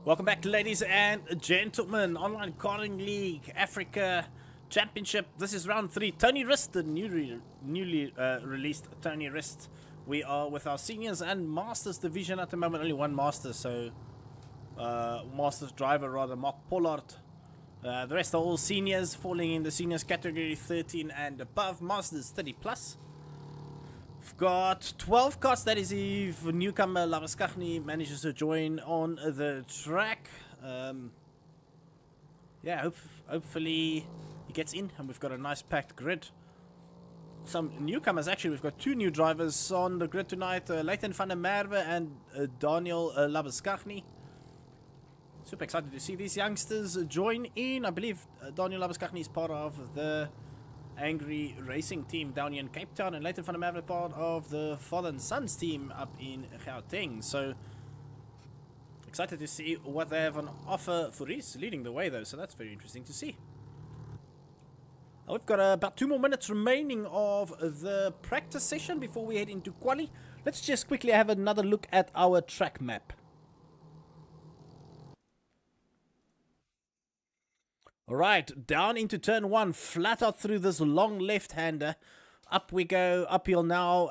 Welcome back, ladies and gentlemen. Online Karting League Africa Championship. This is round 3. Tony Wrist, the newly released Tony Wrist. We are with our Seniors and Masters division at the moment. Only one Master, so Masters driver rather, Mark Pollard. The rest are all Seniors, falling in the Seniors category 13 and above. Masters 30 plus. We've got 12 carts. That is if newcomer Labaskachny manages to join on the track. Yeah, hopefully he gets in, and we've got a nice packed grid. Some newcomers, actually. We've got 2 new drivers on the grid tonight, Leighton van der Merwe and Daniel Labaskachny. Super excited to see these youngsters join in. I believe Daniel Labaskachny is part of the Angry Racing team down here in Cape Town, and Leighton van der Merwe part of the Father and Sons team up in Gauteng. So excited to see what they have on offer. Fouris leading the way though, so that's very interesting to see. We've got about 2 more minutes remaining of the practice session before we head into quali. Let's just quickly have another look at our track map. Alright, down into turn 1, flat out through this long left-hander. Up we go, uphill now,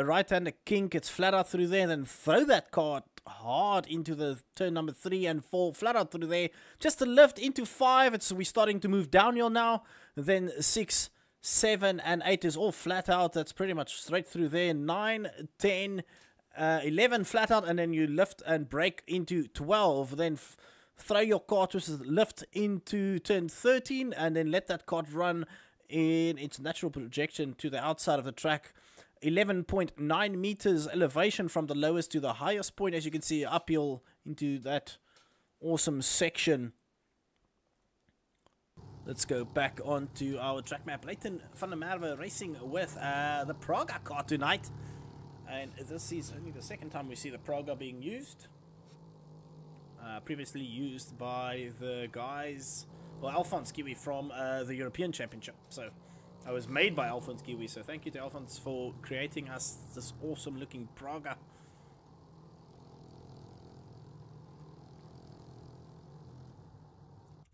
right-hander kink, it's flat out through there, then throw that cart hard into the turn number 3 and 4, flat out through there. Just a lift into 5, we're starting to move downhill now. Then 6, 7 and 8 is all flat out, that's pretty much straight through there. 9, 10, 11 flat out, and then you lift and brake into 12, then throw your cart with a lift into turn 13 and then let that cart run in its natural projection to the outside of the track. 11.9 meters elevation from the lowest to the highest point, as you can see, uphill into that awesome section. Let's go back onto our track map. Leighton van der Merwe racing with the Praga car tonight, and this is only the second time we see the Praga being used. Previously used by the guys, well, Alphonse Kiwi from the European Championship. So I was made by Alphonse Kiwi, so thank you to Alphonse for creating us this awesome looking Praga.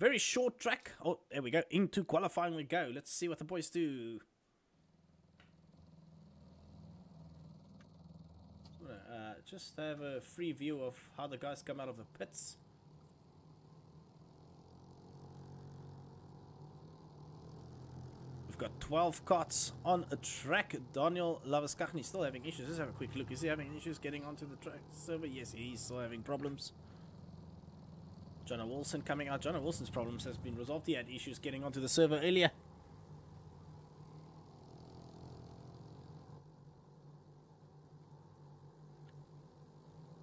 Very short track. Oh, there we go. Into qualifying we go. Let's see what the boys do. Just have a free view of how the guys come out of the pits. We've got 12 carts on a track. Daniel Labaskachny still having issues. Let's have a quick look. Is he having issues getting onto the track server? Yes, he's still having problems. Jonah Wilson coming out. Jonah Wilson's problems has been resolved. He had issues getting onto the server earlier.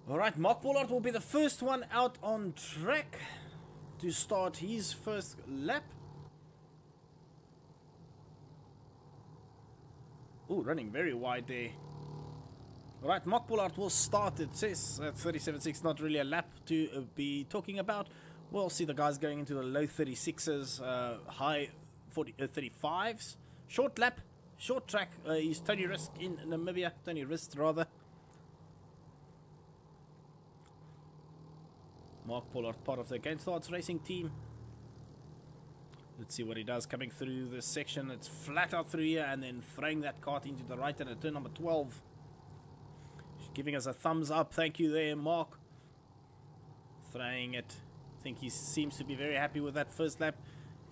Alright, Mark Pollard will be the first one out on track to start his first lap. Ooh, running very wide there. Alright, Mark Pollard will start. It says 37.6, not really a lap to be talking about. We'll see the guys going into the low 36s, high 35s. Short lap, short track. He's Tony Wrist in Namibia. Tony Wrist, rather. Mark Pollard, part of the Against Odds racing team. Let's see what he does coming through this section. It's flat out through here and then throwing that cart into the right hand at turn number 12. He's giving us a thumbs up. Thank you there, Mark. Throwing it. I think he seems to be very happy with that first lap.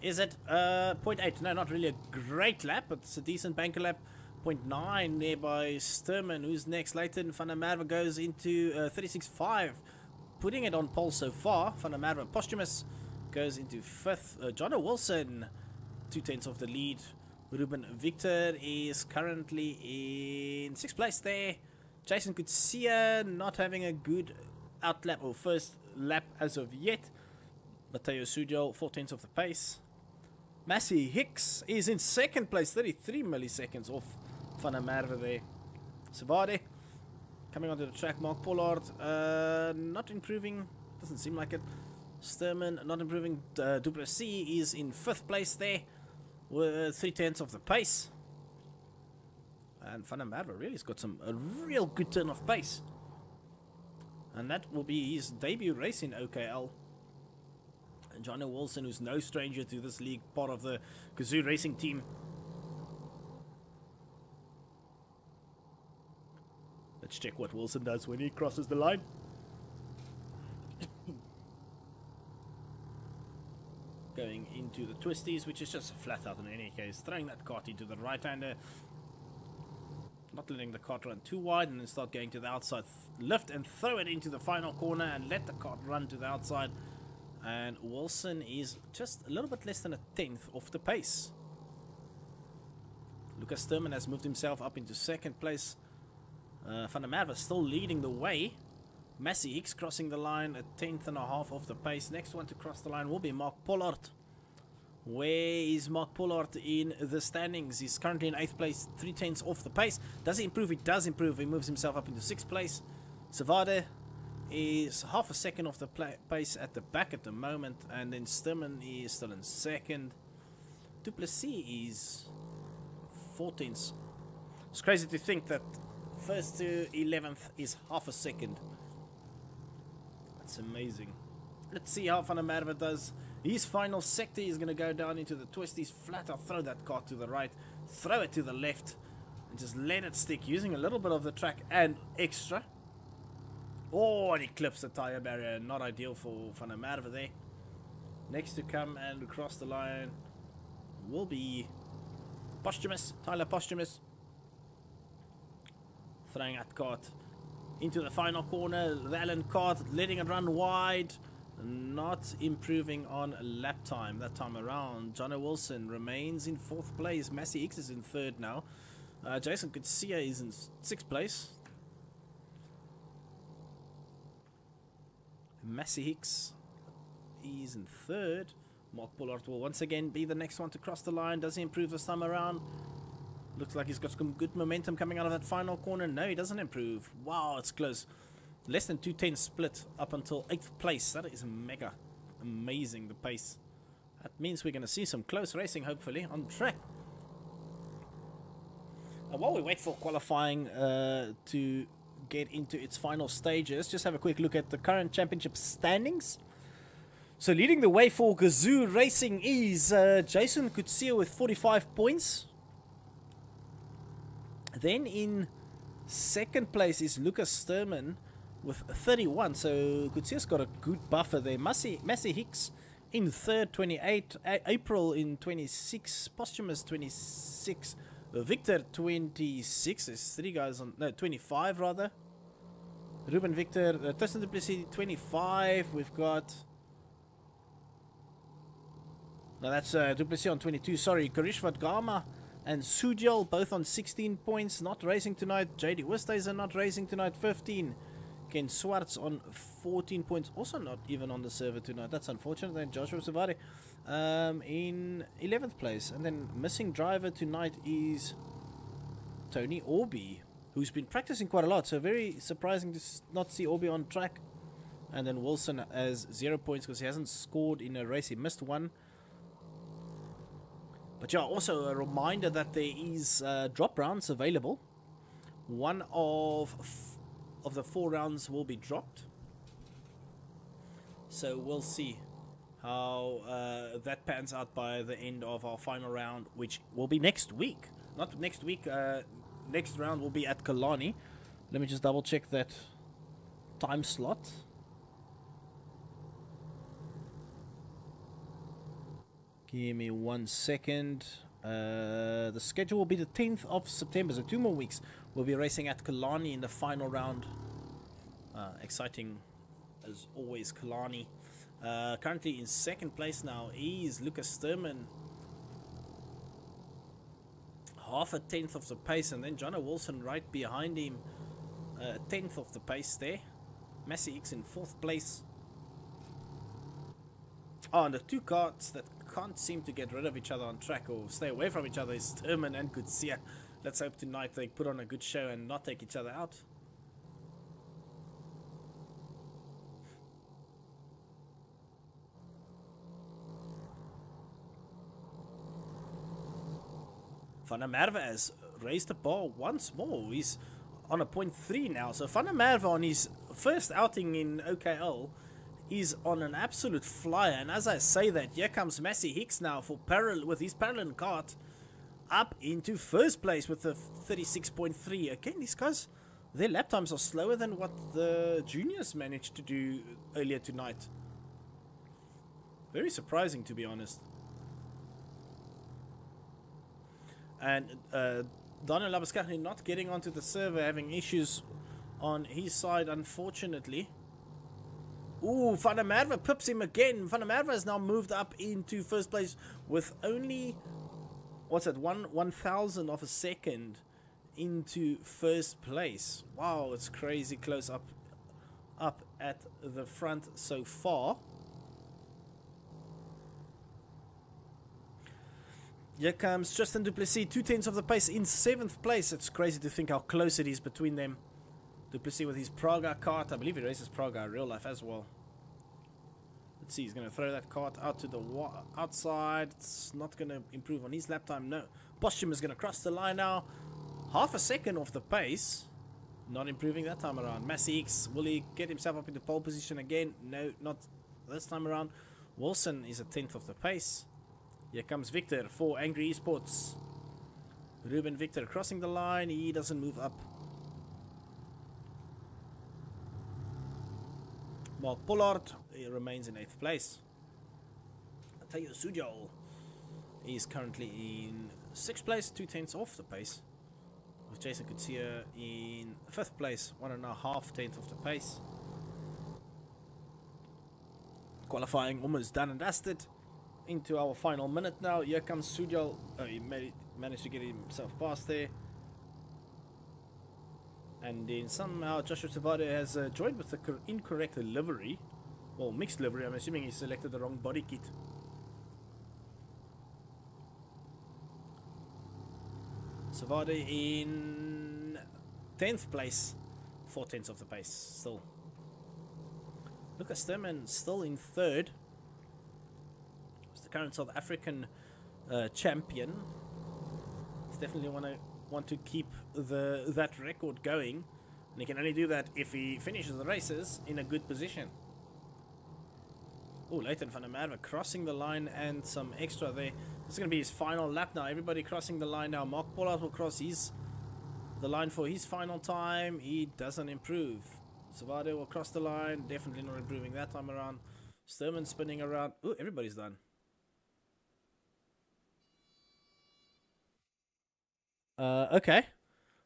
Is it 0.8? No, not really a great lap, but it's a decent banker lap. 0.9 there by Sturman. Who's next? Leighton van der Merwe goes into 36.5. Putting it on pole so far. Van der Merwe posthumous goes into 5th. Jonah Wilson 2/10 of the lead. Ruben Victor is currently in 6th place there. Jason Kutsia not having a good outlap or first lap as of yet. Mateo Sujo 4/10 of the pace. Massey Hicks is in 2nd place, 33 milliseconds off Van der Merwe there. Savade coming onto the track. Mark Pollard not improving, doesn't seem like it. Sturman not improving. Duplessis is in 5th place there with 3/10 of the pace. And Van der Merwe really has got a real good turn of pace. And that will be his debut race in OKL. And Johnny Wilson, who's no stranger to this league, part of the Kazoo Racing team. Let's check what Wilson does when he crosses the line. Going into the twisties, which is just a flat out in any case. Throwing that kart into the right-hander. Not letting the kart run too wide, and then start going to the outside. Lift and throw it into the final corner and let the kart run to the outside. And Wilson is just a little bit less than a tenth off the pace. Lucas Sturman has moved himself up into second place. Van der Merwe still leading the way. Massey Hicks crossing the line, a tenth and a half off the pace. Next one to cross the line will be Mark Pollard. Where is Mark Pollard in the standings? He's currently in 8th place, 3/10 off the pace. Does he improve? He does improve. He moves himself up into 6th place. Savade is half a second off the pace at the back at the moment. And then Sturman is still in 2nd. Duplessis is 14th. It's crazy to think that 1st to 11th is half a second. That's amazing. Let's see how Van der Merwe does. His final sector is going to go down into the twisties. Flat out, throw that car to the right, throw it to the left, and just let it stick, using a little bit of the track and extra. Oh, and he clips the tire barrier. Not ideal for Van der Merwe there. Next to come and across the line will be Posthumous, Tyler Posthumous. Throwing that kart into the final corner. The Allen kart letting it run wide. Not improving on lap time that time around. Johnny Wilson remains in 4th place. Massey Hicks is in 3rd now. Jason Kutsia is in 6th place. Massey Hicks is in 3rd. Mark Pollard will once again be the next one to cross the line. Does he improve this time around? Looks like he's got some good momentum coming out of that final corner. No, he doesn't improve. Wow, it's close. Less than 2/10 split up until 8th place. That is mega amazing, the pace. That means we're going to see some close racing, hopefully, on track. Now, while we wait for qualifying to get into its final stages, just have a quick look at the current championship standings. So leading the way for Kazoo Racing is Jason Kutsia with 45 points. Then in 2nd place is Lucas Sturman with 31, so Kutsia's got a good buffer there. Massey Hicks in 3rd, 28. April in 26. Posthumous 26. Victor 26. There's 3 guys on, no, 25 rather. Ruben Victor, Tristan Duplessis 25. We've got, no, that's Duplessis on 22. Sorry, Karishvat Gama and Sujal both on 16 points. Not racing tonight. JD Westhuizen not racing tonight. 15. Ken Swartz on 14 points, also not even on the server tonight. That's unfortunate. Then Joshua Savary in 11th place. And then missing driver tonight is Tony Orby, who's been practicing quite a lot. So very surprising to not see Orby on track. And then Wilson has 0 points because he hasn't scored in a race. He missed one. But yeah, also a reminder that there is drop rounds available. One of the 4 rounds will be dropped, so we'll see how that pans out by the end of our final round, which will be next week. Not next week, next round will be at Kalani. Let me just double check that time slot. Give me 1 second. The schedule will be the 10th of September, so 2 more weeks. We'll be racing at Kalani in the final round. Exciting as always, Kalani. Currently in 2nd place now is Lucas Sturman. Half a tenth of the pace, and then Johnny Wilson right behind him. A tenth of the pace there. Massey Hicks in 4th place. Oh, and the 2 carts that can't seem to get rid of each other on track or stay away from each other is Sturman and Kutsia. Let's hope tonight they put on a good show and not take each other out. Van der Merwe has raised the bar once more. He's on a 0.3 now. So Van der Merwe on his first outing in OKL is on an absolute flyer. And as I say that, here comes Massey Hicks now for with his parallel kart up into first place with a 36.3. Again, these guys, their lap times are slower than what the juniors managed to do earlier tonight. Very surprising, to be honest. And Daniel Labuschagne not getting onto the server, having issues on his side, unfortunately. Ooh, Van der Merwe pips him again. Van der Merwe has now moved up into first place with only, what's that, 1,000 of a second into first place. Wow, it's crazy close up at the front so far. Here comes Justin Duplessis, 2/10 of the pace in 7th place. It's crazy to think how close it is between them. Duplessis with his Praga kart. I believe he races Praga in real life as well. Let's see, he's going to throw that kart out to the outside. It's not going to improve on his lap time. No. Posthum is going to cross the line now. Half a second off the pace. Not improving that time around. Massey Hicks, will he get himself up into pole position again? No, not this time around. Wilson is a 10th of the pace. Here comes Victor for Angry Esports. Ruben Victor crossing the line. He doesn't move up. Mark Pollard remains in 8th place. Tayo Sujal is currently in 6th place, 2/10 off the pace. With Jason Kutsia in 5th place, 1.5 of the pace. Qualifying almost done and dusted. Into our final minute now. Here comes Sujal. He managed to get himself past there. And then somehow Joshua Savade has joined with the incorrect livery. Well, mixed livery. I'm assuming he selected the wrong body kit. Savade in 10th place. 4/10 of the pace still. Lucas Sturman still in 3rd. He's the current South African champion. He's definitely want to keep that record going, and he can only do that if he finishes the races in a good position. Oh, Leighton van der Merwe crossing the line and some extra there. This is going to be his final lap now. Everybody crossing the line now. Mark Pollard will cross the line for his final time. He doesn't improve. Savade will cross the line. Definitely not improving that time around. Sturman spinning around. Oh, everybody's done. Okay.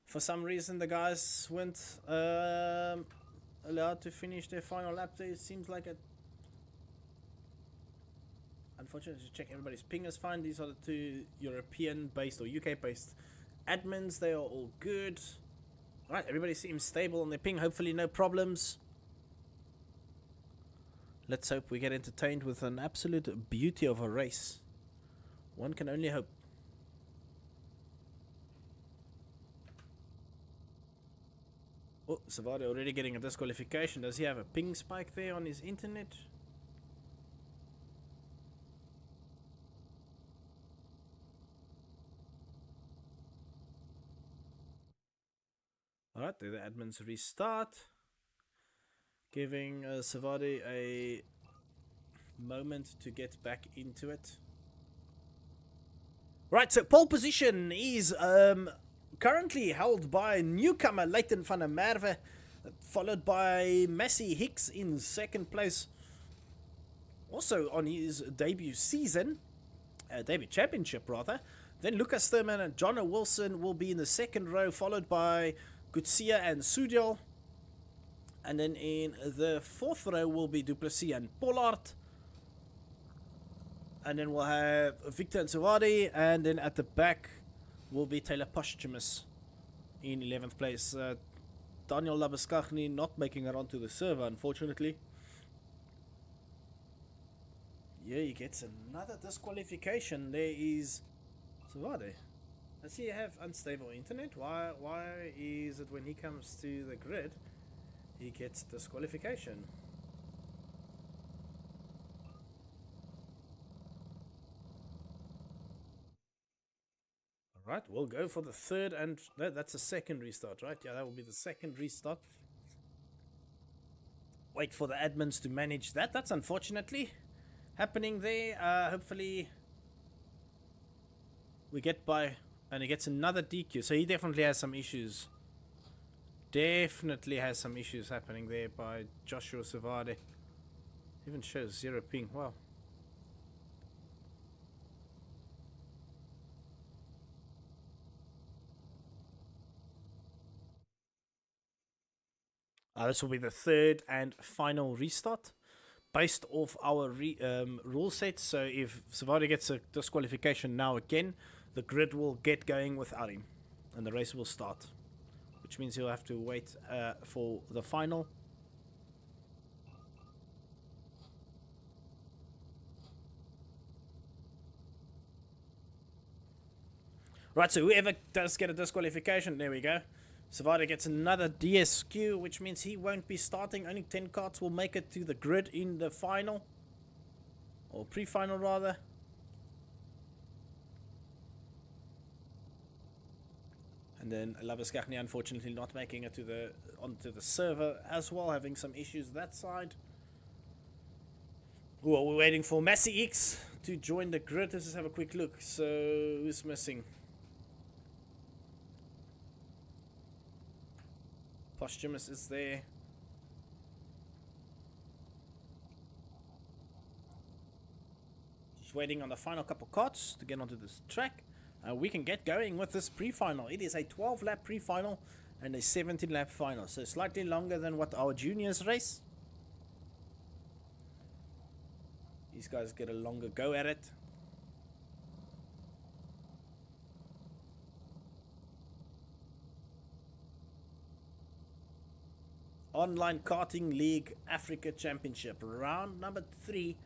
For some reason, the guys weren't allowed to finish their final lap there. It seems like it. Unfortunately, to check everybody's ping is fine. These are the 2 European-based or UK-based admins. They are all good. Right, everybody seems stable on their ping. Hopefully, no problems. Let's hope we get entertained with an absolute beauty of a race. One can only hope. Oh, Savade already getting a disqualification. Does he have a ping spike there on his internet? Alright, the admins restart. Giving Savade a moment to get back into it. Right, so pole position is currently held by newcomer Leighton van der Merwe, followed by Massey Hicks in 2nd place. Also on his debut season, debut championship rather. Then Lucas Thurman and John Wilson will be in the 2nd row, followed by Gutsia and Sudjal. And then in the 4th row will be Duplessis and Pollard. And then we'll have Victor and Savade, and then at the back will be Taylor Posthumous in 11th place. Daniel Labuschagne not making it onto the server, unfortunately. Yeah, he gets another disqualification. There is Savade. Does he have unstable internet? Why is it when he comes to the grid, he gets disqualification? Right, we'll go for the 3rd and no, that's a 2nd restart, right? Yeah, that will be the 2nd restart. Wait for the admins to manage that. That's unfortunately happening there. Hopefully we get by, and he gets another DQ. So he definitely has some issues. Definitely has some issues happening there by Joshua Savade. Even shows 0 ping. Wow. This will be the third and final restart based off our rule set. So if Savade gets a disqualification now again, the grid will get going without him and the race will start, which means he'll have to wait for the final. Right, so whoever does get a disqualification, there we go. Savada gets another DSQ, which means he won't be starting. Only 10 carts will make it to the grid in the final. Or pre-final, rather. And then Labaskachny, unfortunately, not making it to onto the server as well, having some issues that side. Well, we're waiting for Massey X to join the grid. Let's just have a quick look. So, who's missing? Posthumous is there. Just waiting on the final couple carts to get onto this track. We can get going with this pre-final. It is a 12-lap pre-final and a 17-lap final. So slightly longer than what our juniors race. These guys get a longer go at it. Online Karting League Africa Championship, round number 3,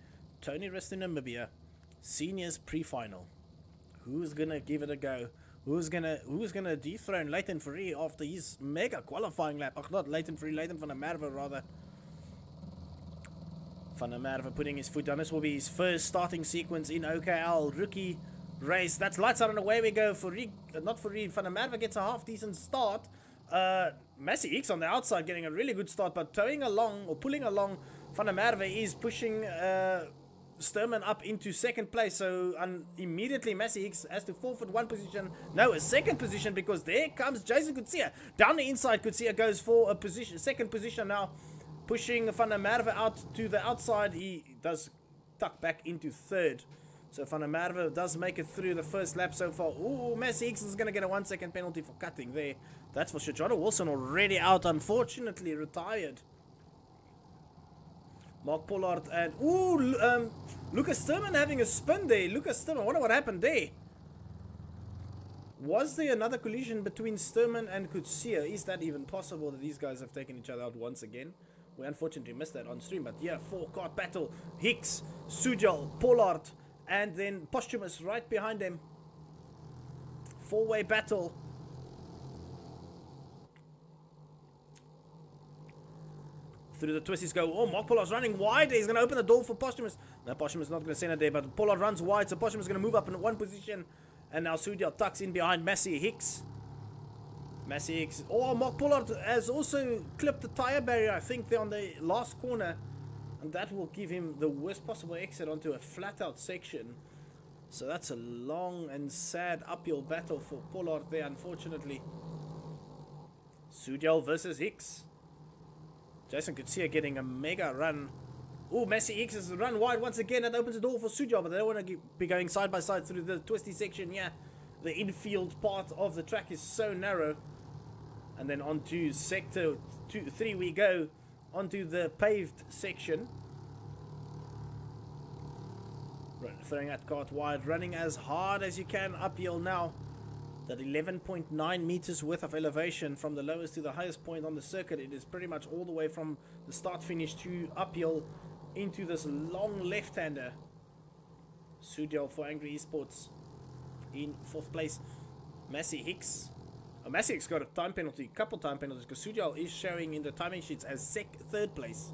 Tony Rest in Namibia, seniors pre-final. Who's gonna give it a go? Who's gonna dethrone Leighton Fourie after his mega qualifying lap? Oh, not Leighton Fourie, Leighton van der Merwe rather. Van der Merwe putting his foot down. This will be his first starting sequence in OKL rookie race. That's lights out and away we go. Fourie, not Fourie, van der Merwe gets a half decent start. Massey X on the outside getting a really good start, but towing along or pulling along Van der Merwe is pushing Sturman up into second place. So immediately Massey X has to forfeit one position, no, a second position, because there comes Jason Kutsia down the inside. Kutsia goes for a position, second position now, pushing Van der Merwe out to the outside. He does tuck back into third. So Van der Merwe does make it through the first lap so far. Ooh, Massey X is going to get a 1-second penalty for cutting there. That's for sure. John Wilson already out, unfortunately retired. Mark Pollard and... Ooh, Lucas Sturman having a spin there. Lucas Sturman, I wonder what happened there. Was there another collision between Sturman and Kutsia? Is that even possible that these guys have taken each other out once again? We unfortunately missed that on stream. But yeah, 4-cart battle. Hicks, Sujal, Pollard, and then Posthumous right behind them. 4-way battle. Through the twisties go. Oh, Mark Pollard's running wide. He's going to open the door for Posthumous. No, Posthumous not going to send it there, but Pollard runs wide, so Posthumous is going to move up in one position. And now Sujal tucks in behind Massey Hicks. Massey Hicks. Oh, Mark Pollard has also clipped the tire barrier, I think, there on the last corner. And that will give him the worst possible exit onto a flat-out section. So that's a long and sad uphill battle for Pollard there, unfortunately. Sujal versus Hicks. Jason Kutsia getting a mega run. Oh, Massey Hicks has run wide once again. That opens the door for Sujal, but they don't want to be going side by side through the twisty section. Yeah, the infield part of the track is so narrow. And then onto sector 3 we go. Onto the paved section. Throwing that cart wide, running as hard as you can uphill now. That 11.9 meters worth of elevation from the lowest to the highest point on the circuit. It is pretty much all the way from the start finish to uphill into this long left-hander. Sujal for Angry Esports in 4th place. Massey Hicks. Oh, Massey Hicks got a time penalty, couple time penalties, because Sujal is showing in the timing sheets as 3rd place.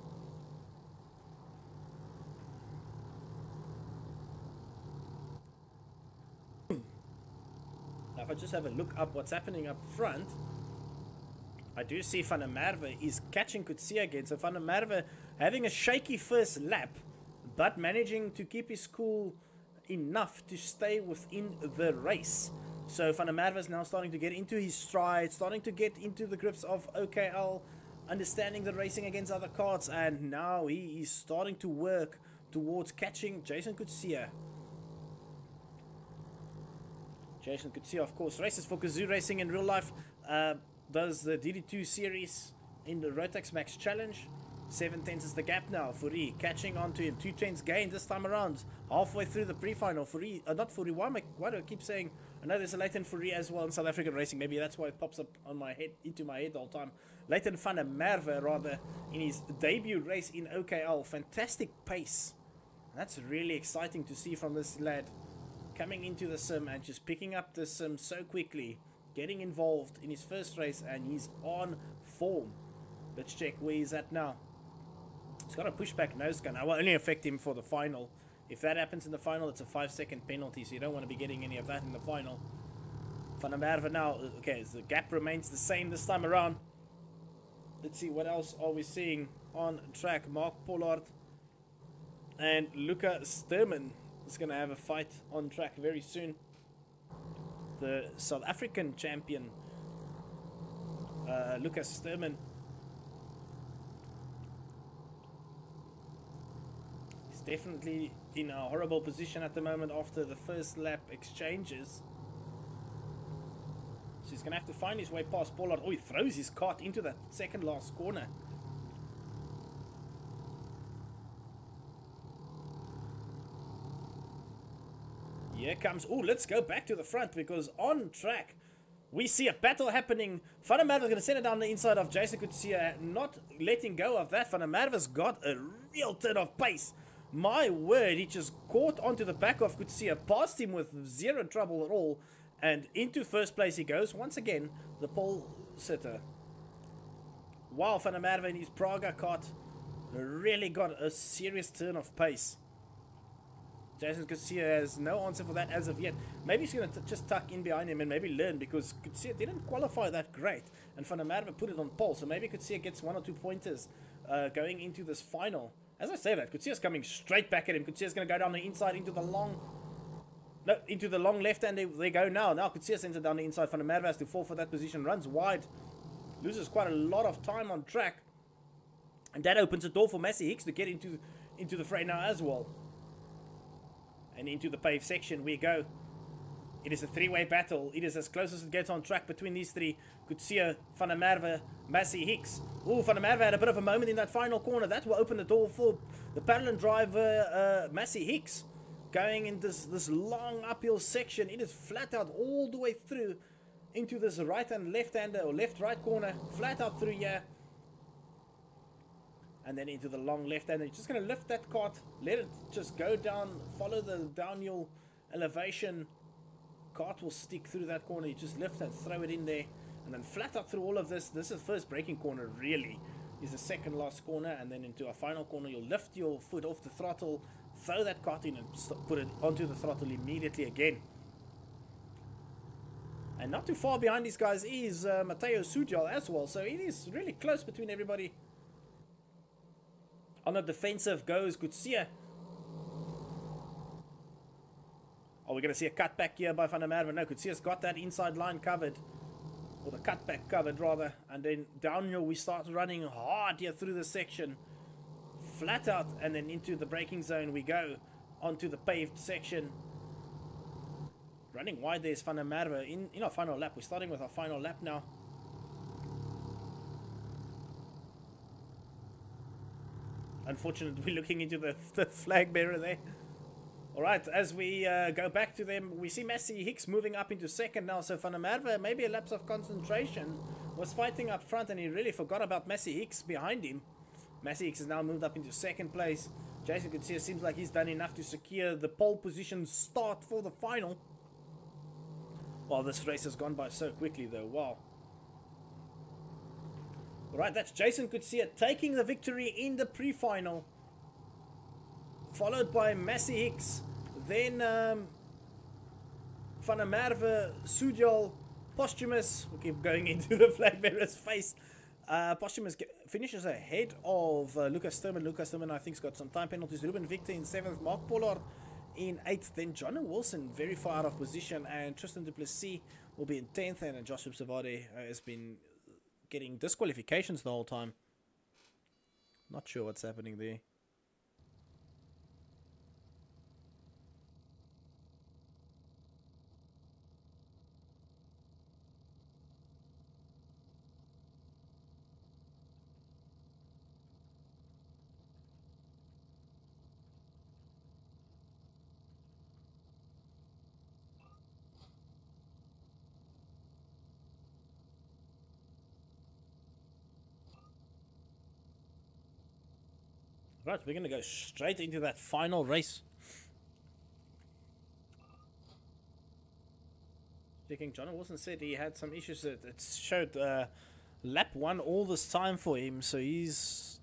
Now, if I just have a look up what's happening up front, I do see Van der Merwe is catching Kutsia again. So Van der Merwe having a shaky first lap, but managing to keep his cool enough to stay within the race. So Van der Merwe is now starting to get into his stride, starting to get into the grips of OKL, understanding the racing against other karts, and now he is starting to work towards catching Jason Kutsia. Jason Kutsia, of course, races for Kazoo Racing in real life, does the DD2 series in the Rotax Max Challenge. 7/10 is the gap now. Fourie catching on to him. 2 tenths gain this time around. Halfway through the pre-final. Fourie, not Fourie, why do I keep saying? I know there's a Leighton Fourie as well in South African racing. Maybe that's why it pops up on my head, into my head all the time. Leighton van der Merwe, rather, in his debut race in OKL. Fantastic pace. That's really exciting to see from this lad. Coming into the sim and just picking up the sim so quickly. Getting involved in his first race, and he's on form. Let's check where he's at now. He's got a pushback nose gun. I will only affect him for the final. If that happens in the final, it's a 5-second penalty, so you don't want to be getting any of that in the final. Van der Merwe now, okay, so the gap remains the same this time around. Let's see, what else are we seeing on track? Mark Pollard and Luca Sturman is going to have a fight on track very soon. The South African champion, Lucas Sturman, is definitely in a horrible position at the moment after the first lap exchanges. So he's going to have to find his way past Pollard. Oh, he throws his kart into that second last corner. Here comes, oh, let's go back to the front, because on track we see a battle happening. Van der Merwe is going to send it down the inside of Jason Kutsia, not letting go of that. Van der Merwe's got a real turn of pace. My word, he just caught onto the back of Kutsia, passed him with zero trouble at all, and into first place he goes. Once again, the pole sitter. Wow, Van der Merwe in his Praga kart really got a serious turn of pace. Jason Kutsia has no answer for that as of yet. Maybe he's going to just tuck in behind him and maybe learn, because Kutsia didn't qualify that great, and Van der Merwe put it on pole, so maybe Kutsia gets 1 or 2 pointers going into this final. As I say that, Kutsia's coming straight back at him. Kutsia's going to go down the inside into the long... No, into the long left, and they go now. Now Kutsia sends it down the inside. Van der Merwe has to fall for that position, runs wide, loses quite a lot of time on track, and that opens a door for Massey Hicks to get into the fray now as well. And into the paved section we go. It is a 3-way battle. It is as close as it gets on track between these three. Kutsia, Van der Merwe, Massey Hicks. Oh, Van der Merwe had a bit of a moment in that final corner. That will open the door for the parallel driver, Massey Hicks. Going in this long uphill section. It is flat out all the way through into this right and left-hander, or left-right corner. Flat out through here. And then into the long left-hander. You're just going to lift that cart, let it just go down, follow the downhill elevation. Cart will stick through that corner. You just lift and throw it in there, and then flat up through all of this. This is first braking corner, really is the second last corner, and then into a final corner you'll lift your foot off the throttle, throw that cart in, and put it onto the throttle immediately again. And not too far behind these guys is Matteo Sujal as well, so it is really close between everybody. On the defensive goes Kutsia. Are we going to see a cutback here by Van der Merwe? No, Kutsia's got that inside line covered. Or the cutback covered, rather. And then downhill we start running hard here through this section. Flat out, and then into the braking zone we go. Onto the paved section. Running wide there's Van der Merwe in our final lap. We're starting with our final lap now. Unfortunately, we're looking into the flag bearer there. Alright, as we go back to them, we see Massey Hicks moving up into second now. So Van der Merwe, maybe a lapse of concentration, was fighting up front, and he really forgot about Massey Hicks behind him. Massey Hicks has now moved up into second place. Jason Kutsia seems like he's done enough to secure the pole position start for the final. Well, this race has gone by so quickly though, wow. Alright, that's Jason Kutsia taking the victory in the pre-final. Followed by Massey Hicks. Then Van der Merwe, Sujal, Posthumous. We keep going into the flag bearer's face. Posthumous finishes ahead of Lucas Sturman. Lucas Sturman, I think, has got some time penalties. Ruben Victor in 7th. Mark Pollard in 8th. Then John Wilson very far out of position. And Tristan Duplessis will be in 10th. And Joshua Savade has been getting disqualifications the whole time. Not sure what's happening there. Right, we're going to go straight into that final race. Checking, John Wilson said he had some issues. It showed lap 1 all this time for him, so he's...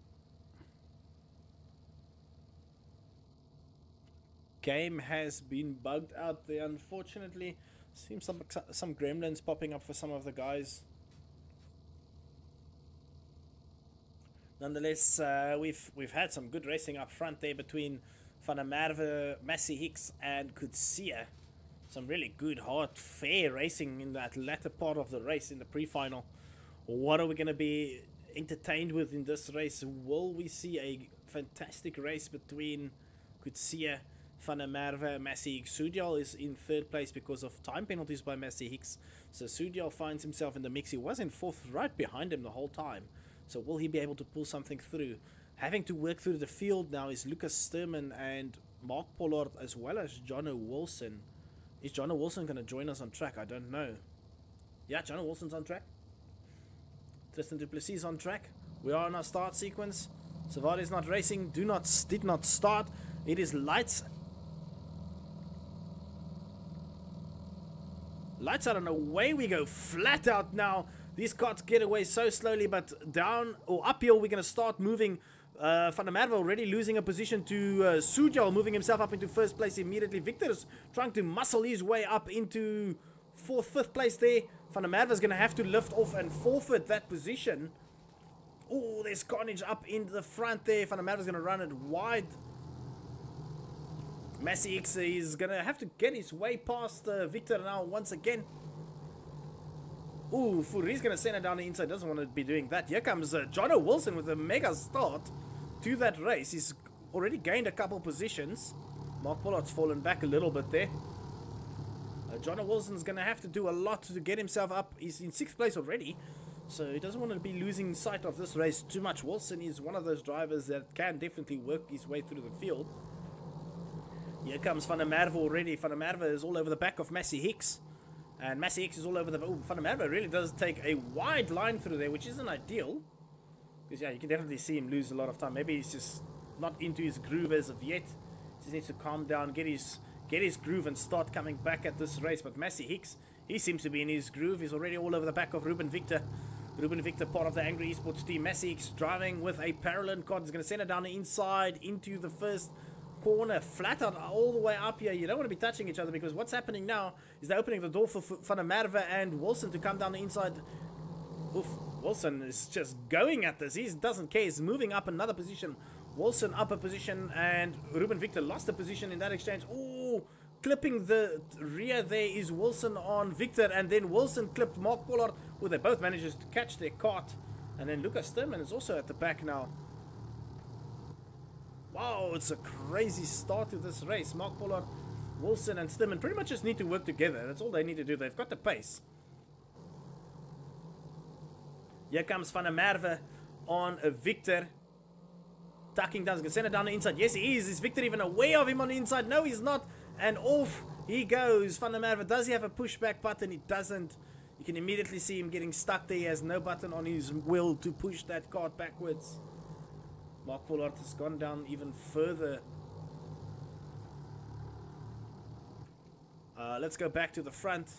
game has been bugged out there, unfortunately. Seems some gremlins popping up for some of the guys. Nonetheless, we've had some good racing up front there between Van der Merwe, Massey Hicks and Kutsia. Some really good, hard, fair racing in that latter part of the race in the pre-final. What are we going to be entertained with in this race? Will we see a fantastic race between Kutsia, Van der Merwe, Massey Hicks? Sudial is in 3rd place because of time penalties by Massey Hicks. So Sudial finds himself in the mix. He was in 4th, right behind him the whole time. So will he be able to pull something through? Having to work through the field now is Lucas Sturman and Mark Pollard, as well as Jono Wilson. Is Jono Wilson going to join us on track? I don't know. Yeah, Jono Wilson's on track. Tristan Duplessis on track. We are in our start sequence. Savard is not racing. Did not start. It is lights. Lights out and away we go. Flat out now. These carts get away so slowly, but down or uphill we're going to start moving. Van der Merwe already losing a position to Sujal, moving himself up into 1st place immediately. Victor is trying to muscle his way up into 4th, 5th place there. Van der Merwe is going to have to lift off and forfeit that position. Oh, there's carnage up in the front there. Van der Merwe is going to run it wide. Massey X is going to have to get his way past Victor now once again. Ooh, Furi's going to send it down the inside. Doesn't want to be doing that. Here comes Jono Wilson with a mega start to that race. He's already gained a couple positions. Mark Pollard's fallen back a little bit there. Jono Wilson's going to have to do a lot to get himself up. He's in 6th place already, so he doesn't want to be losing sight of this race too much. Wilson is one of those drivers that can definitely work his way through the field. Here comes Van der Merwe already. Van der Merwe is all over the back of Massey Hicks. And Massey Hicks is all over the... Oh, Van der Merwe really does take a wide line through there, which isn't ideal. Because, yeah, you can definitely see him lose a lot of time. Maybe he's just not into his groove as of yet. He just needs to calm down, get his groove and start coming back at this race. But Massey Hicks, he seems to be in his groove. He's already all over the back of Ruben Victor. Ruben Victor, part of the Angry Esports team. Massey Hicks driving with a parallel card. He's going to send it down the inside into the first corner, flat out all the way up here. You don't want to be touching each other, because what's happening now is they're opening the door for Van der Merwe and Wilson to come down the inside. Oof, Wilson is just going at this. He doesn't care. He's moving up another position. Wilson up a position, and Ruben Victor lost a position in that exchange. Ooh, clipping the rear there is Wilson on Victor, and then Wilson clipped Mark Pollard. Well, they both managed to catch their cart. And then Lucas Sturman is also at the back now. Wow, it's a crazy start to this race. Mark Pollard, Wilson and Sturman pretty much just need to work together. That's all they need to do. They've got the pace. Here comes Van der Merwe on a Victor. Tucking down. He's going to send it down the inside. Yes, he is. Is Victor even aware of him on the inside? No, he's not. And off he goes. Van der Merwe. Does he have a pushback button? He doesn't. You can immediately see him getting stuck there. He has no button on his wheel to push that cart backwards. Mark Pollard has gone down even further. Let's go back to the front.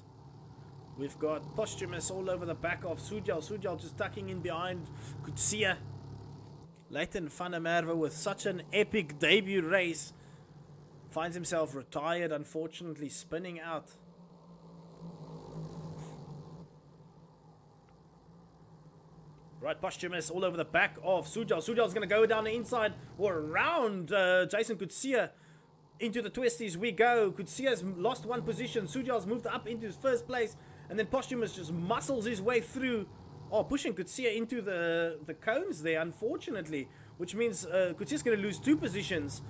We've got Posthumous all over the back of Sujal. Sujal just tucking in behind Kutsia. Leighton Van der Merwe, with such an epic debut race, finds himself retired, unfortunately, spinning out. Right, Posthumous all over the back of Sujal. Sujal's going to go down the inside or around Jason Kutsia. Into the twisties we go. Kutsia's lost one position. Sujal's moved up into his first place. And then Posthumous just muscles his way through. Oh, pushing Kutsia into the cones there, unfortunately. Which means Kutsia's going to lose 2 positions.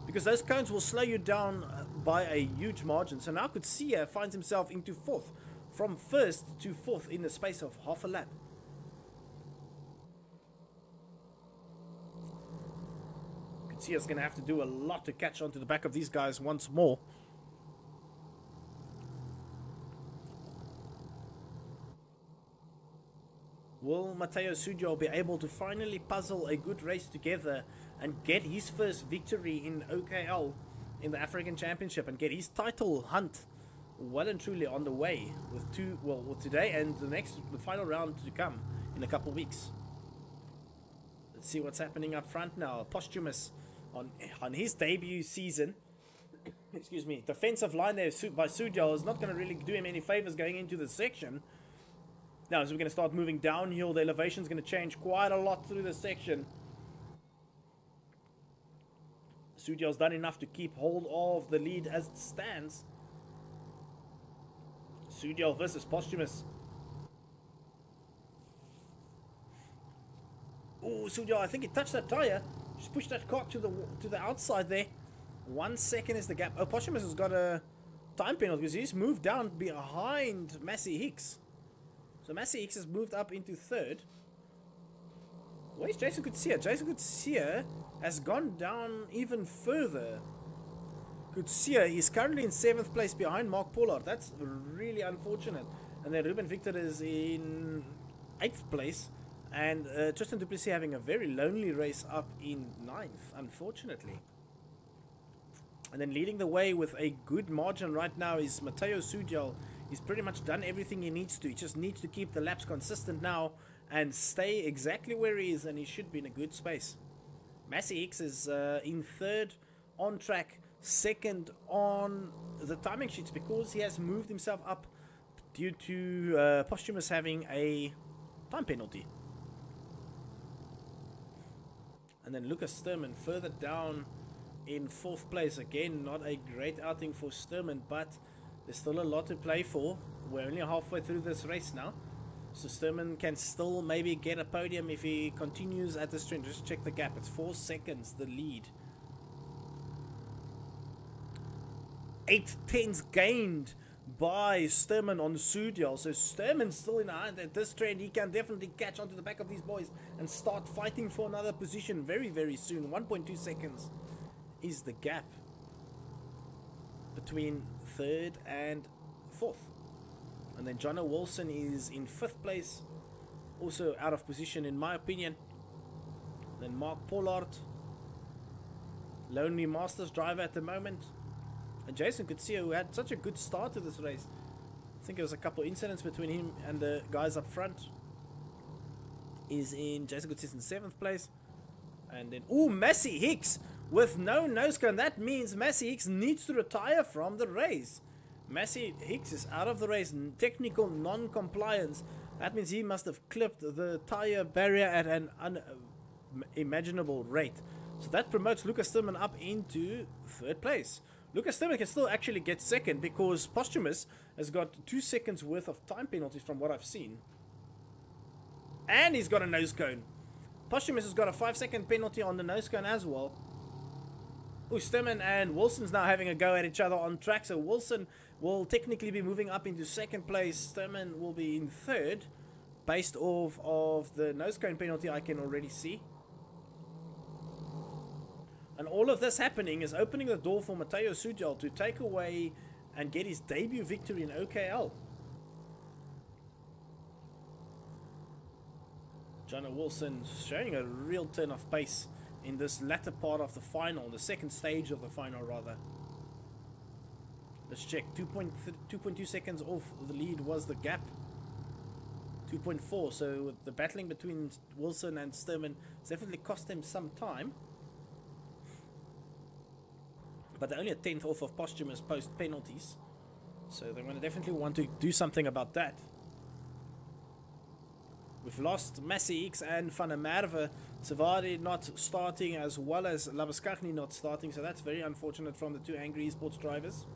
Because those cones will slow you down by a huge margin. So now Kutsia finds himself into 4th. From 1st to 4th in the space of half a lap. Kutsia's going to have to do a lot to catch onto the back of these guys once more. Will Matteo Sujal be able to finally puzzle a good race together and get his first victory in OKL in the African Championship and get his title hunt well and truly on the way with today and the final round to come in a couple weeks. Let's see what's happening up front now. Posthumous on his debut season. Excuse me. Defensive line there by Sujal is not going to really do him any favors going into the section. Now, as we're going to start moving downhill, the elevation is going to change quite a lot through the section. Sujal's done enough to keep hold of the lead as it stands. Sujal versus Posthumous. Oh, Sujal, I think he touched that tire. Just pushed that car to the outside there. 1 second is the gap. Oh, Posthumous has got a time penalty because he's moved down behind Massey Hicks. So Massey Hicks has moved up into 3rd. Where's Jason Kutsia? Jason Kutsia has gone down even further. Kutsia is currently in 7th place behind Mark Pollard. That's really unfortunate. And then Ruben Victor is in 8th place. And Tristan Du Plessis having a very lonely race up in 9th, unfortunately. And then leading the way with a good margin right now is Matteo Sujal. He's pretty much done everything he needs to. He just needs to keep the laps consistent now and stay exactly where he is, and he should be in a good space. Massey Hicks is in 3rd on track, 2nd on the timing sheets because he has moved himself up due to Posthumous having a time penalty. And then Lucas Sturman further down in 4th place. Again, not a great outing for Sturman, but there's still a lot to play for. We're only halfway through this race now. So Sturman can still maybe get a podium if he continues at this trend. Just check the gap. It's 4 seconds, the lead. 8/10 gained by Sturman on Sujal. So Sturman's still in at this trend. He can definitely catch onto the back of these boys and start fighting for another position very, very soon. 1.2 seconds is the gap between 3rd and 4th. And then Jono Wilson is in 5th place, also out of position in my opinion. Then Mark Pollard, lonely Masters driver at the moment. And Jason Kutsia, who had such a good start to this race. I think there was a couple incidents between him and the guys up front. Jason Kutsia's in 7th place. And then, Massey Hicks with no nose cone. That means Massey Hicks needs to retire from the race. Massey Hicks is out of the race. Technical non-compliance. That means he must have clipped the tire barrier at an unimaginable rate. So that promotes Lucas Sturman up into 3rd place. Lucas Sturman can still actually get 2nd because Posthumous has got 2 seconds worth of time penalties from what I've seen. And he's got a nose cone. Posthumous has got a 5-second penalty on the nose cone as well. Sturman and Wilson's now having a go at each other on track. So Wilson will technically be moving up into 2nd place. Sturman will be in 3rd based off of the nose cone penalty I can already see. And all of this happening is opening the door for Matteo Sujal to take away and get his debut victory in OKL. Jono Wilson showing a real turn of pace in this latter part of the final, the 2nd stage of the final rather. Let's check. 2.2 seconds off the lead was the gap. 2.4, so the battling between Wilson and Sturman definitely cost them some time. But they're only a 10th off of Posthumous post penalties. So they're going to definitely want to do something about that. We've lost Massey X and Van der Merwe. Savadi not starting, as well as Labuskaghni not starting, so that's very unfortunate from the two Angry Esports drivers.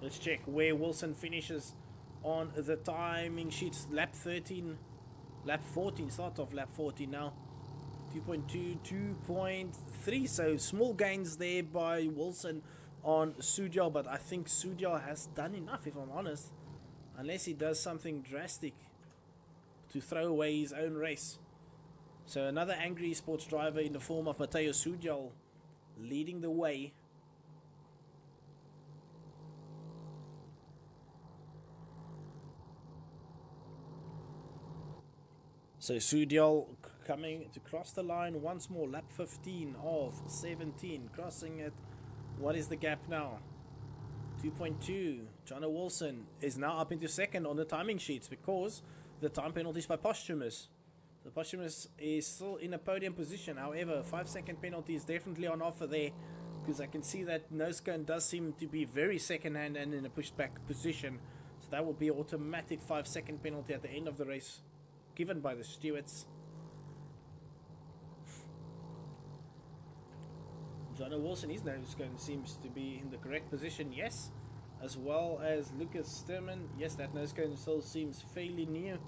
Let's check where Wilson finishes on the timing sheets. Lap 13, lap 14, start of lap 14 now. 2.2, 2.3, so small gains there by Wilson on Sujal, but I think Sujal has done enough, if I'm honest, unless he does something drastic to throw away his own race. So another Angry Esports driver in the form of Matteo Sujal leading the way. So Sujal coming to cross the line once more. Lap 15 of 17, crossing it. What is the gap now? 2.2. Jono Wilson is now up into second on the timing sheets because the time penalties by Posthumous. The Posthumous is still in a podium position. However, 5-second penalty is definitely on offer there, because I can see that Noscone does seem to be very second hand and in a pushed back position. So that will be an automatic 5-second penalty at the end of the race given by the stewards. Jono Wilson, his Noscone seems to be in the correct position, yes. As well as Lucas Sturman. Yes, that Noscone still seems fairly new.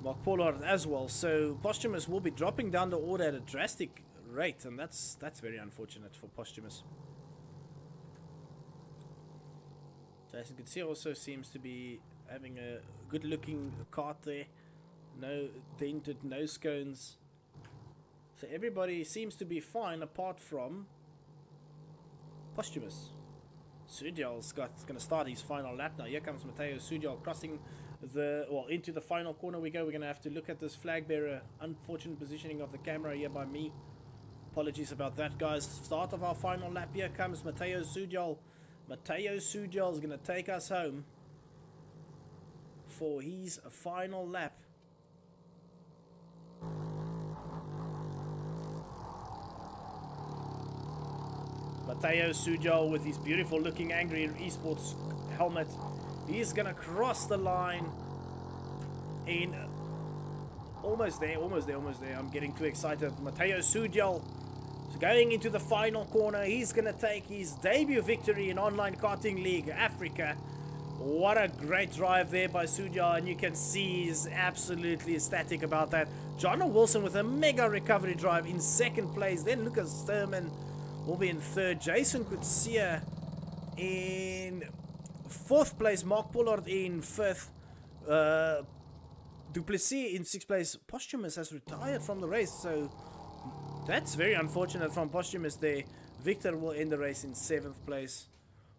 Mark Pollard as well. So Posthumous will be dropping down the order at a drastic rate, and that's very unfortunate for Posthumous. Jason Gutierrez also seems to be having a good looking kart there. No dented Noscones. So everybody seems to be fine apart from Posthumous. Sujal's going to start his final lap now. Here comes Matteo Sujal crossing into the final corner we go. We're going to have to look at this flag bearer. Unfortunate positioning of the camera here by me. Apologies about that, guys. Start of our final lap. Here comes Matteo Sujal. Matteo Sujal is going to take us home for his final lap. Matteo Sujal with his beautiful looking Angry Esports helmet. He's gonna cross the line in almost there. I'm getting too excited. Matteo Sujal is going into the final corner. He's gonna take his debut victory in Online Karting League Africa. What a great drive there by Sujal, and you can see he's absolutely ecstatic about that. Jono Wilson with a mega recovery drive in second place. Then Lucas Sturman will be in third. Jason Kutsia in fourth place. Mark Pollard in fifth. Duplessis in sixth place. Posthumous has retired from the race, so that's very unfortunate from Posthumous there. Victor will end the race in seventh place.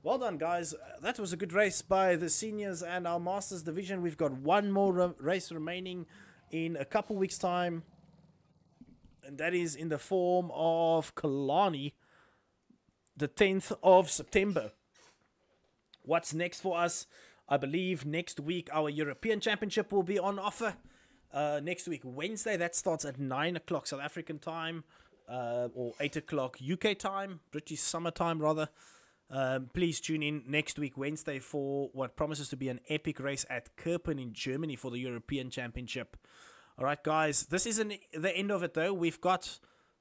Well done, guys. That was a good race by the seniors and our masters division. We've got one more race remaining in a couple weeks time, and that is in the form of Kalani, the 10th of September. What's next for us? I believe next week our European Championship will be on offer. Next week, Wednesday, that starts at 9 o'clock South African time, or 8 o'clock UK time, British summer time rather. Please tune in next week, Wednesday, for what promises to be an epic race at Kerpen in Germany for the European Championship. Alright, guys, this isn't the end of it though. We've got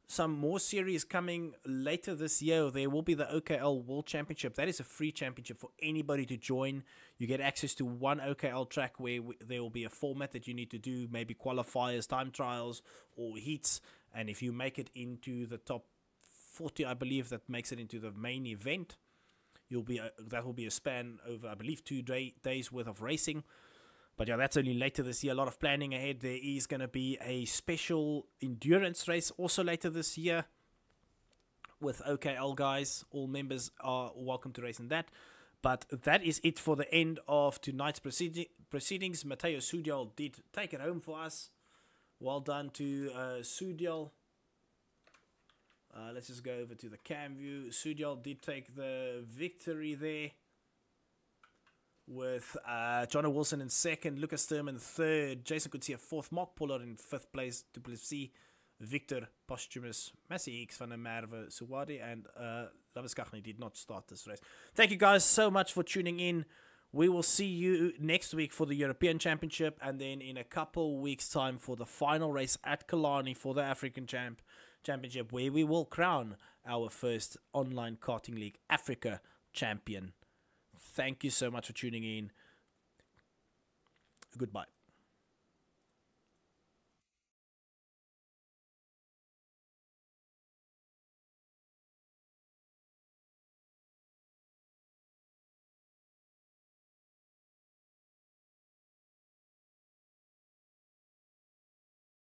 some more series coming later this year. There will be the OKL World Championship. That is a free championship for anybody to join. You get access to one OKL track where there will be a format that you need to do, maybe qualifiers, time trials, or heats. And if you make it into the top 40, I believe that makes it into the main event. That will be a span over, I believe, 2 days worth of racing. But yeah, that's only later this year. A lot of planning ahead. There is going to be a special endurance race also later this year with OKL guys. All members are welcome to race in that. But that is it for the end of tonight's proceedings. Matteo Sujal did take it home for us. Well done to Sujal. Let's just go over to the cam view. Sujal did take the victory there, with Jono Wilson in second, Lucas Sturman third, Jason Kutsia fourth, Mark Pollard in fifth place, Duplessis, Victor, Posthumous, Massey X, Van der Merwe, Suwadi, and Labuskaghni did not start this race. Thank you guys so much for tuning in. We will see you next week for the European Championship, and then in a couple weeks' time for the final race at Killarney for the African Championship, where we will crown our first online karting league Africa champion. Thank you so much for tuning in. Goodbye.